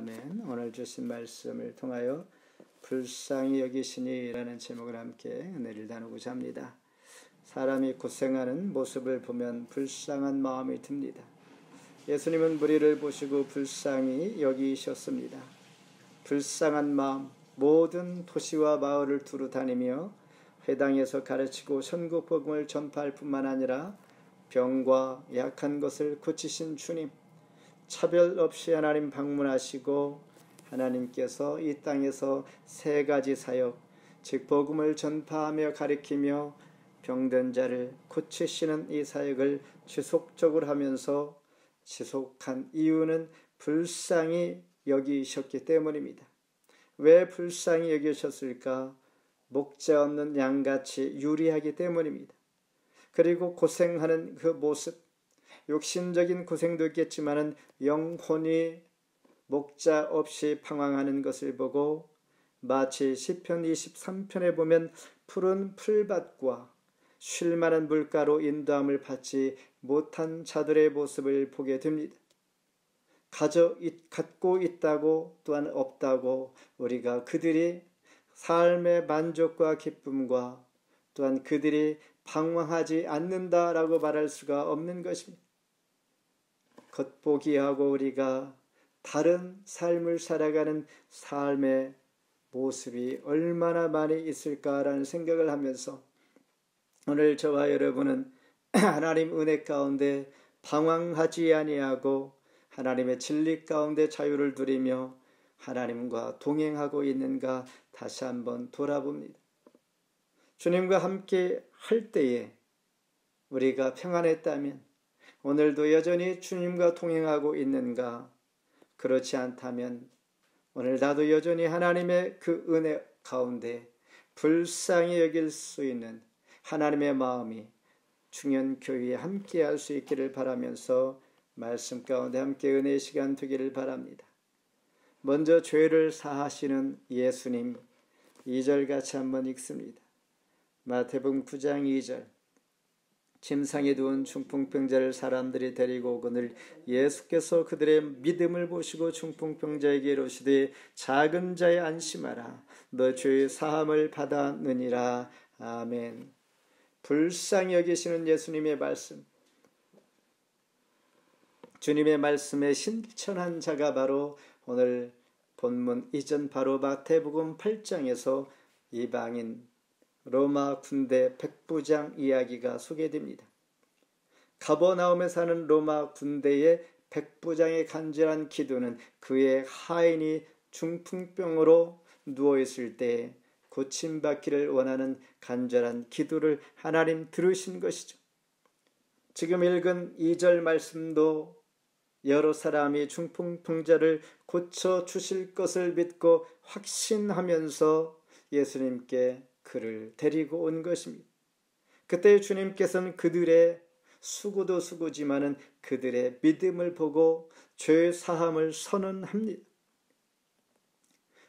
아멘. 오늘 주신 말씀을 통하여 불쌍히 여기시니라는 제목을 함께 은혜를 나누고자 합니다. 사람이 고생하는 모습을 보면 불쌍한 마음이 듭니다. 예수님은 무리를 보시고 불쌍히 여기셨습니다. 불쌍한 마음, 모든 도시와 마을을 두루 다니며 회당에서 가르치고 천국 복음을 전파할 뿐만 아니라 병과 약한 것을 고치신 주님, 차별 없이 하나님 방문하시고 하나님께서 이 땅에서 세 가지 사역, 즉 복음을 전파하며 가르치며 병든 자를 고치시는 이 사역을 지속적으로 하면서 지속한 이유는 불쌍히 여기셨기 때문입니다. 왜 불쌍히 여기셨을까? 목자 없는 양같이 유리하기 때문입니다. 그리고 고생하는 그 모습, 육신적인 고생도 있겠지만은 영혼이 목자 없이 방황하는 것을 보고 마치 시편 23편에 보면 푸른 풀밭과 쉴만한 물가로 인도함을 받지 못한 자들의 모습을 보게 됩니다. 갖고 있다고 또한 없다고 우리가 그들이 삶의 만족과 기쁨과 또한 그들이 방황하지 않는다라고 말할 수가 없는 것입니다. 겉보기하고 우리가 다른 삶을 살아가는 삶의 모습이 얼마나 많이 있을까라는 생각을 하면서 오늘 저와 여러분은 하나님 은혜 가운데 방황하지 아니하고 하나님의 진리 가운데 자유를 누리며 하나님과 동행하고 있는가 다시 한번 돌아봅니다. 주님과 함께 할 때에 우리가 평안했다면 오늘도 여전히 주님과 동행하고 있는가? 그렇지 않다면 오늘 나도 여전히 하나님의 그 은혜 가운데 불쌍히 여길 수 있는 하나님의 마음이 중현교회에 함께 할 수 있기를 바라면서 말씀 가운데 함께 은혜의 시간 되기를 바랍니다. 먼저 죄를 사하시는 예수님 2절 같이 한번 읽습니다. 마태복음 9장 2절 침상에 누운 중풍병자를 사람들이 데리고 오거늘 예수께서 그들의 믿음을 보시고 중풍병자에게 이르시되 작은 자의 안심하라 너 죄의 사함을 받았느니라. 아멘. 불쌍히 여기시는 예수님의 말씀, 주님의 말씀에 신천한 자가 바로 오늘 본문 이전 바로 마태복음 8장에서 이방인 로마 군대 백부장 이야기가 소개됩니다. 가버나움에 사는 로마 군대의 백부장의 간절한 기도는 그의 하인이 중풍병으로 누워있을 때 고침받기를 원하는 간절한 기도를 하나님 들으신 것이죠. 지금 읽은 2절 말씀도 여러 사람이 중풍병자를 고쳐주실 것을 믿고 확신하면서 예수님께 그를 데리고 온 것입니다. 그때 주님께서는 그들의 수고도 수고지만은 그들의 믿음을 보고 죄 사함을 선언합니다.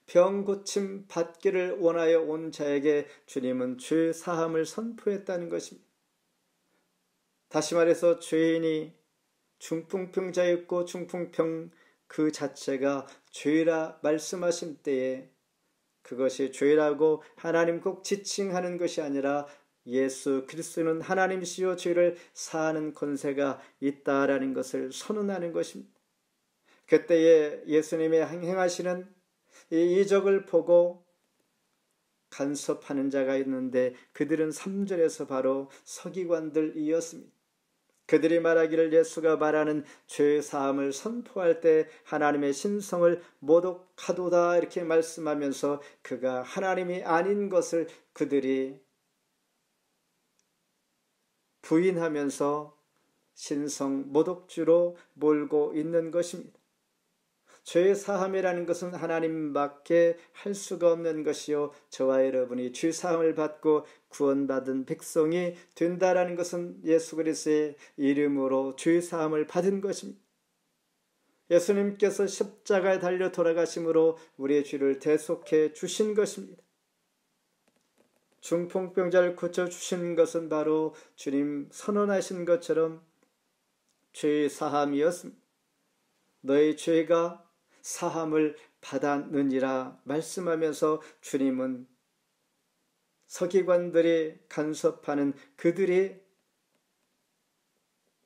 병 고침 받기를 원하여 온 자에게 주님은 죄 사함을 선포했다는 것입니다. 다시 말해서 죄인이 중풍병자였고 중풍병 그 자체가 죄라 말씀하신 때에 그것이 죄라고 하나님 꼭 지칭하는 것이 아니라 예수 그리스도는 하나님이시여 죄를 사하는 권세가 있다라는 것을 선언하는 것입니다. 그때에 예수님의 행하시는 이 이적을 보고 간섭하는 자가 있는데 그들은 3절에서 바로 서기관들이었습니다. 그들이 말하기를 예수가 말하는 죄 사함을 선포할 때 하나님의 신성을 모독하도다 이렇게 말씀하면서 그가 하나님이 아닌 것을 그들이 부인하면서 신성 모독주로 몰고 있는 것입니다. 죄 사함이라는 것은 하나님밖에 할 수가 없는 것이요 저와 여러분이 죄 사함을 받고 구원받은 백성이 된다라는 것은 예수 그리스도의 이름으로 죄 사함을 받은 것입니다. 예수님께서 십자가에 달려 돌아가심으로 우리의 죄를 대속해 주신 것입니다. 중풍병자를 고쳐주신 것은 바로 주님 선언하신 것처럼 죄 사함이었습니다. 너의 죄가 사함을 받았느니라 말씀하면서 주님은 서기관들이 간섭하는 그들이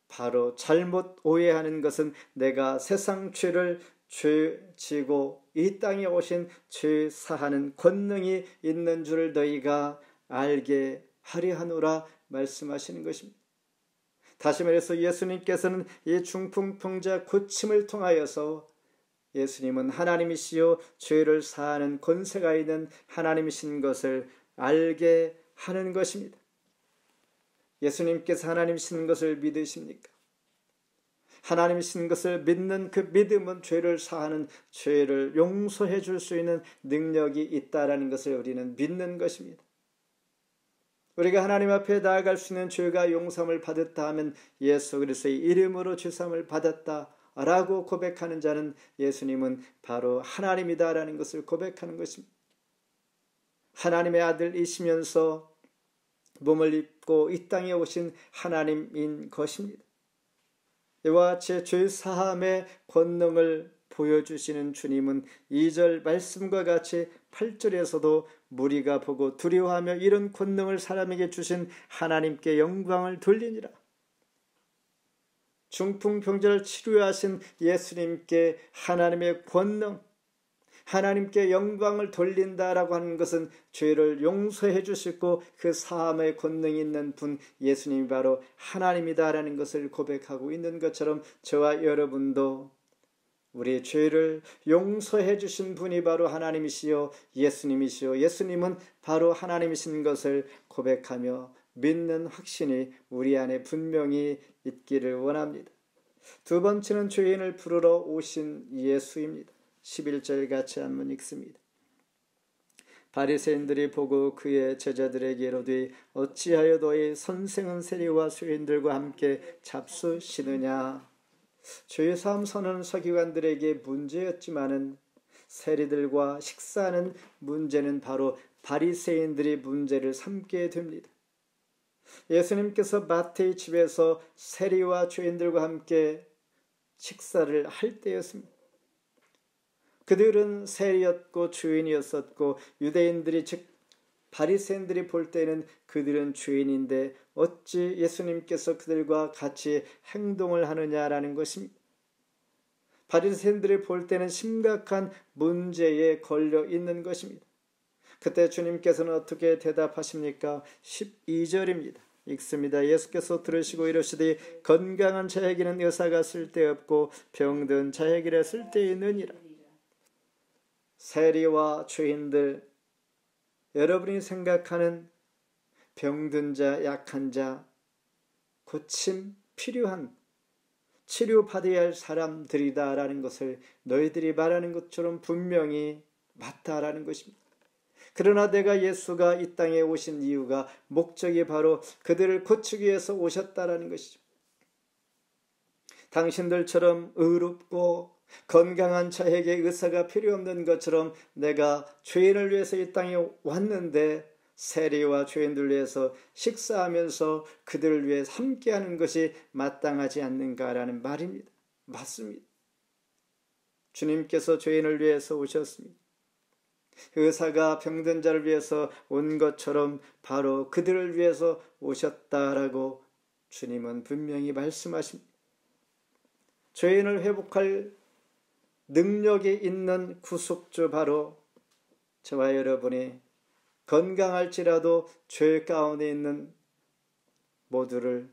바로 잘못 오해하는 것은 내가 세상 죄를 죄지고 이 땅에 오신 죄 사하는 권능이 있는 줄 너희가 알게 하려 하노라 말씀하시는 것입니다. 다시 말해서 예수님께서는 이 중풍병자 고침을 통하여서 예수님은 하나님이시요 죄를 사하는 권세가 있는 하나님이신 것을 알게 하는 것입니다. 예수님께서 하나님이신 것을 믿으십니까? 하나님이신 것을 믿는 그 믿음은 죄를 사하는, 죄를 용서해 줄 수 있는 능력이 있다라는 것을 우리는 믿는 것입니다. 우리가 하나님 앞에 나아갈 수 있는 죄가 용서함을 받았다 하면 예수 그리스도의 이름으로 죄사함을 받았다라고 고백하는 자는 예수님은 바로 하나님이다라는 것을 고백하는 것입니다. 하나님의 아들이시면서 몸을 입고 이 땅에 오신 하나님인 것입니다. 이와 같이 죄 사함의 권능을 보여주시는 주님은 2절 말씀과 같이 8절에서도 무리가 보고 두려워하며 이런 권능을 사람에게 주신 하나님께 영광을 돌리니라. 중풍병자를 치료하신 예수님께 하나님의 권능, 하나님께 영광을 돌린다라고 하는 것은 죄를 용서해 주시고 그 사함의 권능이 있는 분 예수님이 바로 하나님이다라는 것을 고백하고 있는 것처럼 저와 여러분도 우리의 죄를 용서해 주신 분이 바로 하나님이시요 예수님이시요 예수님은 바로 하나님이신 것을 고백하며 믿는 확신이 우리 안에 분명히 있기를 원합니다. 두 번째는 죄인을 부르러 오신 예수입니다. 11절 같이 한번 읽습니다. 바리새인들이 보고 그의 제자들에게 이르되 어찌하여 너희 선생은 세리와 죄인들과 함께 잡수시느냐. 죄사함 선언은 서기관들에게 문제였지만은 세리들과 식사하는 문제는 바로 바리새인들이 문제를 삼게 됩니다. 예수님께서 마태의 집에서 세리와 죄인들과 함께 식사를 할 때였습니다. 그들은 세리였고 죄인이었었고 유대인들이 즉 바리새인들이 볼 때는 그들은 죄인인데 어찌 예수님께서 그들과 같이 행동을 하느냐라는 것입니다. 바리새인들이 볼 때는 심각한 문제에 걸려 있는 것입니다. 그때 주님께서는 어떻게 대답하십니까? 12절입니다. 읽습니다. 예수께서 들으시고 이르시되 건강한 자에게는 의사가 쓸데없고 병든 자에게 쓸데있느니라. 세리와 죄인들, 여러분이 생각하는 병든 자, 약한 자, 고침 필요한 치료받아야 할 사람들이다라는 것을 너희들이 말하는 것처럼 분명히 맞다라는 것입니다. 그러나 내가 예수가 이 땅에 오신 이유가 목적이 바로 그들을 고치기 위해서 오셨다라는 것이죠. 당신들처럼 의롭고 건강한 자에게 의사가 필요 없는 것처럼 내가 죄인을 위해서 이 땅에 왔는데 세리와 죄인들을 위해서 식사하면서 그들을 위해 함께하는 것이 마땅하지 않는가라는 말입니다. 맞습니다. 주님께서 죄인을 위해서 오셨습니다. 의사가 병든 자를 위해서 온 것처럼 바로 그들을 위해서 오셨다라고 주님은 분명히 말씀하십니다. 죄인을 회복할 능력이 있는 구속주 바로 저와 여러분이 건강할지라도 죄 가운데 있는 모두를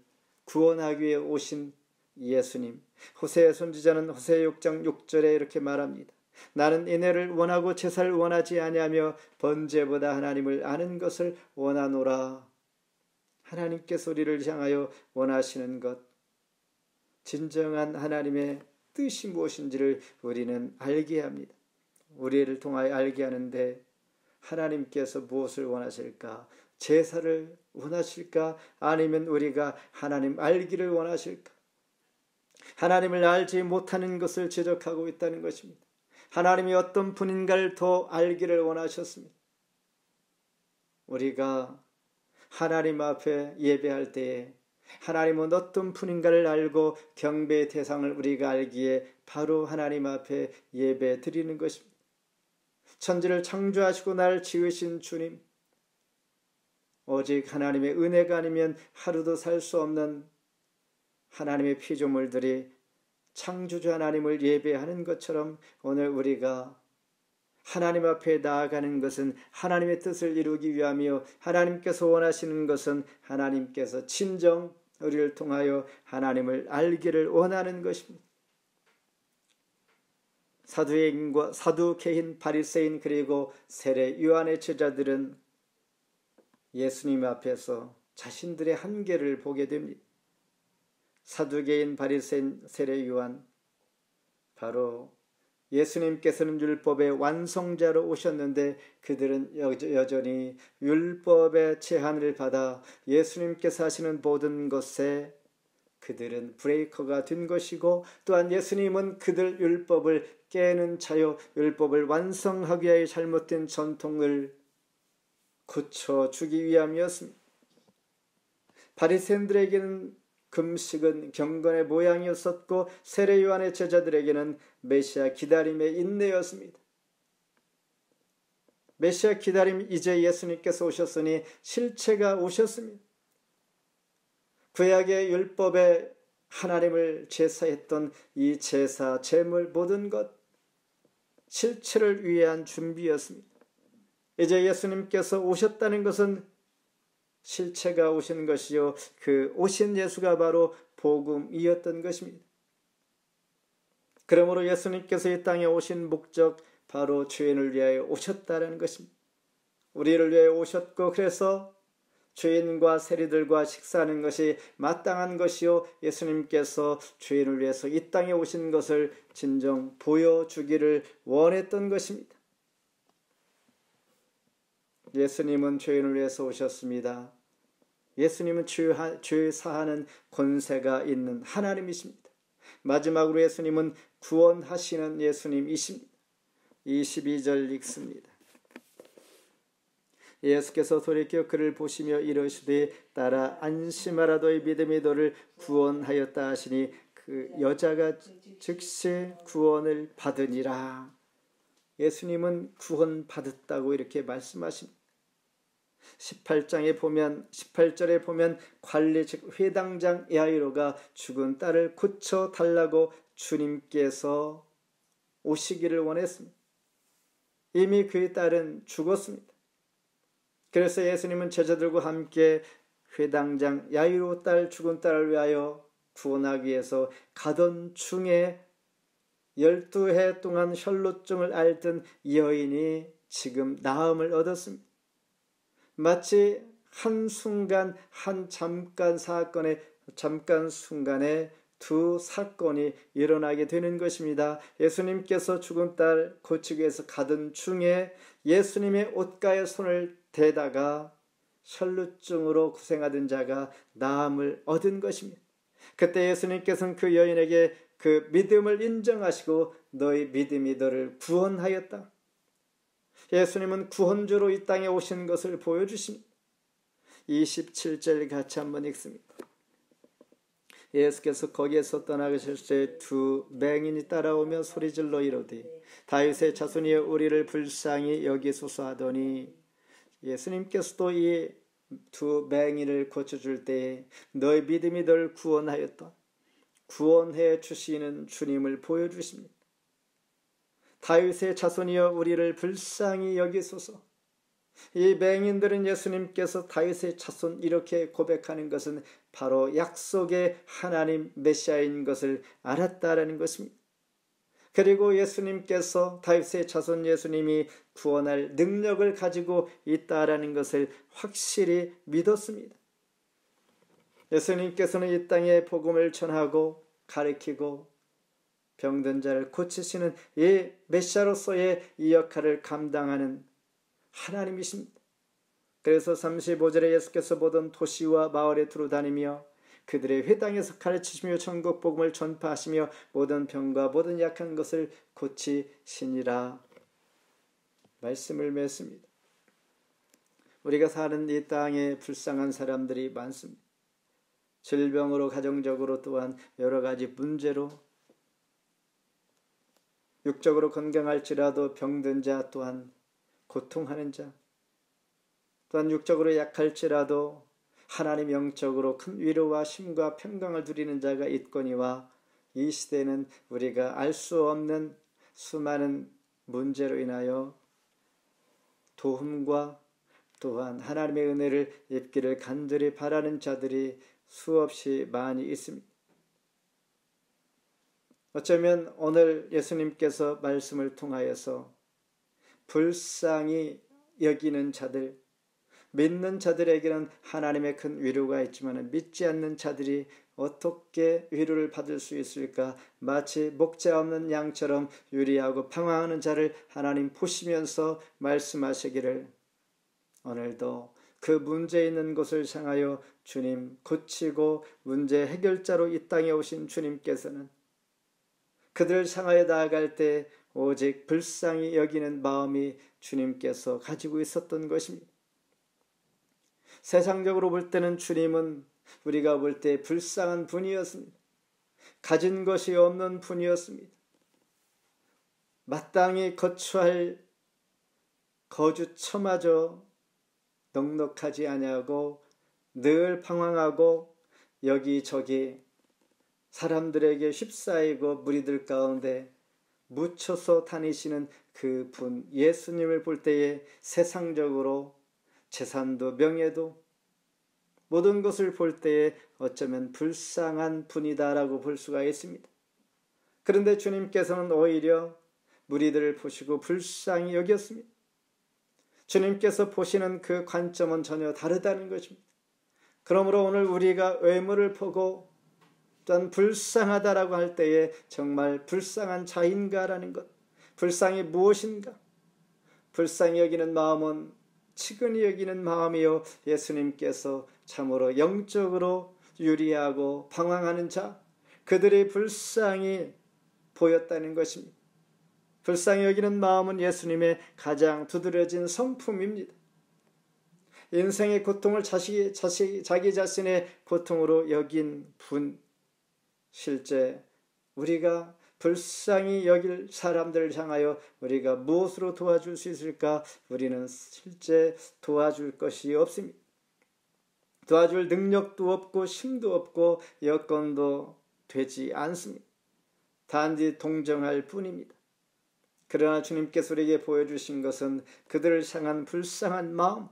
구원하기 위해 오신 예수님. 호세의 선지자는 호세 6장 6절에 이렇게 말합니다. 나는 인애를 원하고 제사를 원하지 아니하며 번제보다 하나님을 아는 것을 원하노라. 하나님께서 우리를 향하여 원하시는 것, 진정한 하나님의 뜻이 무엇인지를 우리는 알게 합니다. 우리를 통하여 알게 하는데 하나님께서 무엇을 원하실까? 제사를 원하실까? 아니면 우리가 하나님 알기를 원하실까? 하나님을 알지 못하는 것을 지적하고 있다는 것입니다. 하나님이 어떤 분인가를 더 알기를 원하셨습니다. 우리가 하나님 앞에 예배할 때에 하나님은 어떤 분인가를 알고 경배의 대상을 우리가 알기에 바로 하나님 앞에 예배 드리는 것입니다. 천지를 창조하시고 날 지으신 주님, 오직 하나님의 은혜가 아니면 하루도 살 수 없는 하나님의 피조물들이 창조주 하나님을 예배하는 것처럼 오늘 우리가 하나님 앞에 나아가는 것은 하나님의 뜻을 이루기 위함이요, 하나님께서 원하시는 것은 하나님께서 진정 우리를 통하여 하나님을 알기를 원하는 것입니다. 사두개인, 바리새인 그리고 세례 요한의 제자들은 예수님 앞에서 자신들의 한계를 보게 됩니다. 사두개인, 바리새인, 세례 요한, 바로 예수님께서는 율법의 완성자로 오셨는데 그들은 여전히 율법의 제한을 받아 예수님께서 하시는 모든 것에 그들은 브레이커가 된 것이고, 또한 예수님은 그들 율법을 깨는 자요, 율법을 완성하기 위하여 잘못된 전통을 고쳐주기 위함이었습니다. 바리새인들에게는 금식은 경건의 모양이었었고, 세례 요한의 제자들에게는 메시아 기다림의 인내였습니다. 메시아 기다림, 이제 예수님께서 오셨으니 실체가 오셨습니다. 구약의 율법에 하나님을 제사했던 이 제사, 제물, 모든 것 실체를 위한 준비였습니다. 이제 예수님께서 오셨다는 것은 실체가 오신 것이요, 그 오신 예수가 바로 복음이었던 것입니다. 그러므로 예수님께서 이 땅에 오신 목적, 바로 죄인을 위하여 오셨다는 것입니다. 우리를 위하여 오셨고, 그래서 죄인과 세리들과 식사하는 것이 마땅한 것이요, 예수님께서 죄인을 위해서 이 땅에 오신 것을 진정 보여주기를 원했던 것입니다. 예수님은 죄인을 위해서 오셨습니다. 예수님은 죄 사하는 권세가 있는 하나님이십니다. 마지막으로 예수님은 구원하시는 예수님이십니다. 22절 읽습니다. 예수께서 돌이켜 그를 보시며 이르시되 따라 안심하라, 너의 믿음이 너를 구원하였다 하시니 그 여자가 즉시 구원을 받으니라. 예수님은 구원받았다고 이렇게 말씀하십니다. 18절에 보면 관리, 즉 회당장 야이로가 죽은 딸을 고쳐달라고 주님께서 오시기를 원했습니다. 이미 그의 딸은 죽었습니다. 그래서 예수님은 제자들과 함께 회당장 야이로 딸, 죽은 딸을 위하여 구원하기 위해서 가던 중에 12해 동안 혈루증을 앓던 여인이 지금 나음을 얻었습니다. 마치 한순간, 잠깐 순간에 두 사건이 일어나게 되는 것입니다. 예수님께서 죽은 딸 고치기 위해서 가던 중에 예수님의 옷가에 손을 대다가 혈루증으로 고생하던 자가 나음을 얻은 것입니다. 그때 예수님께서는 그 여인에게 그 믿음을 인정하시고 너의 믿음이 너를 구원하였다. 예수님은 구원주로 이 땅에 오신 것을 보여주십니다. 27절 같이 한번 읽습니다. 예수께서 거기에서 떠나가실 때 두 맹인이 따라오며 소리질러 이르되 다윗의 자손이여 우리를 불쌍히 여기소서 하더니, 예수님께서도 이 두 맹인을 고쳐줄 때 너의 믿음이 너를 구원하였다, 구원해 주시는 주님을 보여주십니다. 다윗의 자손이여 우리를 불쌍히 여기소서. 이 맹인들은 예수님께서 다윗의 자손 이렇게 고백하는 것은 바로 약속의 하나님 메시아인 것을 알았다라는 것입니다. 그리고 예수님께서 다윗의 자손 예수님이 구원할 능력을 가지고 있다라는 것을 확실히 믿었습니다. 예수님께서는 이 땅에 복음을 전하고 가르치고 병든 자를 고치시는 이 메시아로서의 이 역할을 감당하는 하나님이십니다. 그래서 35절에 예수께서 모든 도시와 마을에 두루다니며 그들의 회당에서 가르치시며 천국 복음을 전파하시며 모든 병과 모든 약한 것을 고치시니라 말씀을 맺습니다. 우리가 사는 이 땅에 불쌍한 사람들이 많습니다. 질병으로, 가정적으로, 또한 여러 가지 문제로, 육적으로 건강할지라도 병든 자, 또한 고통하는 자, 또한 육적으로 약할지라도 하나님 영적으로 큰 위로와 힘과 평강을 누리는 자가 있거니와, 이 시대는 우리가 알 수 없는 수많은 문제로 인하여 도움과 또한 하나님의 은혜를 입기를 간절히 바라는 자들이 수없이 많이 있습니다. 어쩌면 오늘 예수님께서 말씀을 통하여서 불쌍히 여기는 자들, 믿는 자들에게는 하나님의 큰 위로가 있지만 믿지 않는 자들이 어떻게 위로를 받을 수 있을까? 마치 목자 없는 양처럼 유리하고 방황하는 자를 하나님 보시면서 말씀하시기를, 오늘도 그 문제 있는 곳을 향하여 주님 고치고 문제 해결자로 이 땅에 오신 주님께서는 그들을 향하여 나아갈 때 오직 불쌍히 여기는 마음이 주님께서 가지고 있었던 것입니다. 세상적으로 볼 때는 주님은 우리가 볼 때 불쌍한 분이었습니다. 가진 것이 없는 분이었습니다. 마땅히 거처할 거주처마저 넉넉하지 아니하고 늘 방황하고 여기저기 사람들에게 휩싸이고 무리들 가운데 묻혀서 다니시는 그 분, 예수님을 볼 때에 세상적으로 재산도 명예도 모든 것을 볼 때에 어쩌면 불쌍한 분이다라고 볼 수가 있습니다. 그런데 주님께서는 오히려 무리들을 보시고 불쌍히 여겼습니다. 주님께서 보시는 그 관점은 전혀 다르다는 것입니다. 그러므로 오늘 우리가 외모를 보고 또한 불쌍하다라고 할 때에 정말 불쌍한 자인가라는 것, 불쌍이 무엇인가? 불쌍히 여기는 마음은 치근히 여기는 마음이요, 예수님께서 참으로 영적으로 유리하고 방황하는 자, 그들이 불쌍히 보였다는 것입니다. 불쌍히 여기는 마음은 예수님의 가장 두드러진 성품입니다. 인생의 고통을 자기 자신의 고통으로 여긴 분, 실제 우리가 불쌍히 여길 사람들을 향하여 우리가 무엇으로 도와줄 수 있을까? 우리는 실제 도와줄 것이 없습니다. 도와줄 능력도 없고 힘도 없고 여건도 되지 않습니다. 단지 동정할 뿐입니다. 그러나 주님께서 우리에게 보여주신 것은 그들을 향한 불쌍한 마음,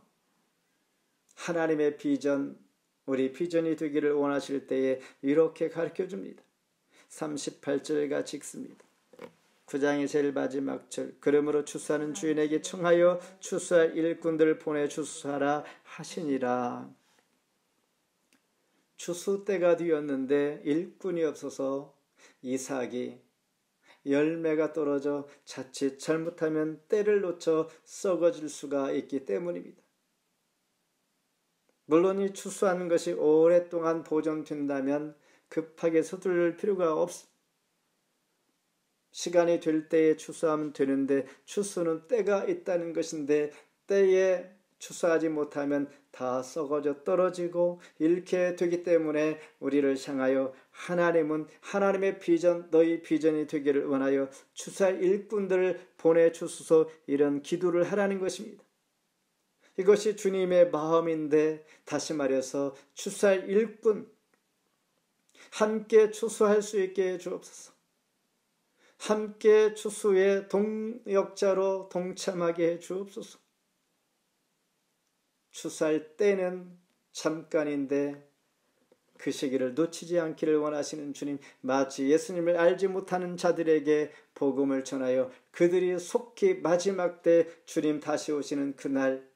하나님의 비전, 우리 비전이 되기를 원하실 때에 이렇게 가르쳐줍니다. 38절 같이 읽습니다. 9장의 제일 마지막 절, 그러므로 추수하는 주인에게 청하여 추수할 일꾼들을 보내 추수하라 하시니라. 추수 때가 되었는데 일꾼이 없어서 이삭이 열매가 떨어져 자칫 잘못하면 때를 놓쳐 썩어질 수가 있기 때문입니다. 물론 이 추수하는 것이 오랫동안 보존된다면 급하게 서두를 필요가 없습니다. 시간이 될 때에 추수하면 되는데 추수는 때가 있다는 것인데 때에 추수하지 못하면 다 썩어져 떨어지고 잃게 되기 때문에 우리를 향하여 하나님은 하나님의 비전, 너희 비전이 되기를 원하여 추수할 일꾼들을 보내주소서, 이런 기도를 하라는 것입니다. 이것이 주님의 마음인데, 다시 말해서 추수할 일꾼, 함께 추수할 수 있게 해 주옵소서. 함께 추수의 동역자로 동참하게 해 주옵소서. 추수할 때는 잠깐인데 그 시기를 놓치지 않기를 원하시는 주님, 마치 예수님을 알지 못하는 자들에게 복음을 전하여 그들이 속히 마지막 때 주님 다시 오시는 그날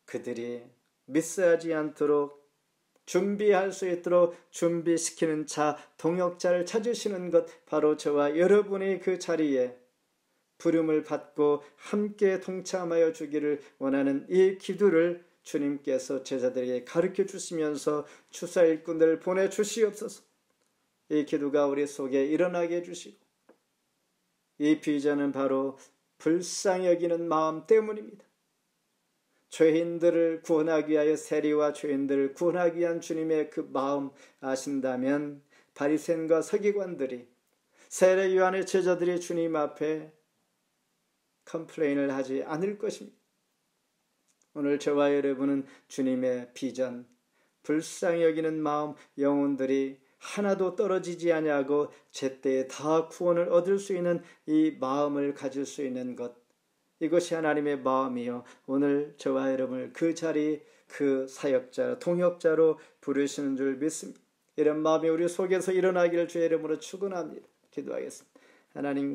그들이 미스하지 않도록 준비할 수 있도록 준비시키는 자, 동역자를 찾으시는 것, 바로 저와 여러분이 그 자리에 부름을 받고 함께 동참하여 주기를 원하는 이 기도를 주님께서 제자들에게 가르쳐 주시면서 추수 일꾼들을 보내주시옵소서. 이 기도가 우리 속에 일어나게 해주시고, 이 비전은 바로 불쌍히 여기는 마음 때문입니다. 죄인들을 구원하기 위하여 세리와 죄인들을 구원하기 위한 주님의 그 마음 아신다면 바리새인과 서기관들이 세례 요한의 제자들이 주님 앞에 컴플레인을 하지 않을 것입니다. 오늘 저와 여러분은 주님의 비전, 불쌍히 여기는 마음, 영혼들이 하나도 떨어지지 아니하고 제때에 다 구원을 얻을 수 있는 이 마음을 가질 수 있는 것, 이것이 하나님의 마음이요, 오늘 저와 여러분을 그 자리, 그 사역자, 동역자로 부르시는 줄 믿습니다. 이런 마음이 우리 속에서 일어나기를 주의 이름으로 축원합니다. 기도하겠습니다. 하나님